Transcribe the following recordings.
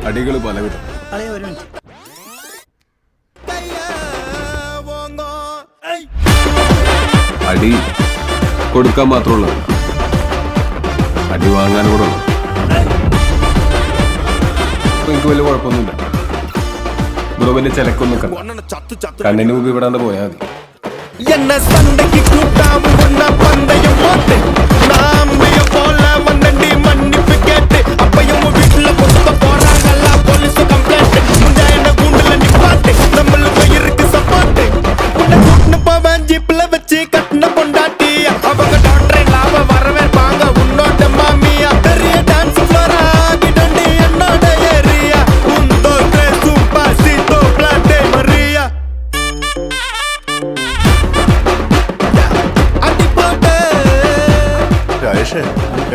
അടികൾ പലവിധം. ഒരു മിനിറ്റ്. അടി കൊടുക്കാൻ മാത്രമുള്ളത്, അടി വാങ്ങാനും കൂടെ ഉള്ളത്. എനിക്ക് വലിയ കുഴപ്പമൊന്നുമില്ല. ഇവിടെ വലിയ ചിലക്കൊന്നും കണ്ണിന് മുമ്പ് വിടാണ്ട് പോയാൽ മതി. என்ன சண்டைக்கு கூட்டாவும் ஒன்னா பந்தயம் போட்டு நாமைய போல வந்தண்டி மன்னிப்பு கேட்டு அப்பையும் வீட்டுல கொடுத்த போறாங்கல்ல போலீஸ் கம்ப்ளைண்ட் முண்டா என்ன கூண்டுல நிப்பாட்டு நம்மளுக்கு இருக்கு சப்போர்ட் உன்னை கூட்டின்னு போவேன் ஜீப்ல வச்சு கட்டின பொண்டாட்டி அவங்க டாக்டர் இல்லாம வரவேற்பாங்க உன்னோட மாமியா பெரிய டான்ஸ் ஃப்ளோரா ஆகிடண்டி என்னோட ஏரியா உந்தோ ட்ரெஸ்ஸும் பாசித்தோ பிளாட்டே மரியா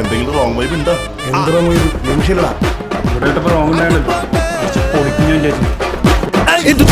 എന്തെങ്കിലും റോങ് വൈബ് ഉണ്ടോ? എന്ത് റോങ് വൈബ്? നിമിഷമില്ലടാ, ഇവിടെ റോങ് ഉണ്ടായിരുന്നു. പൊളിക്കും ഞാൻ വിചാരിച്ചു. ഇത്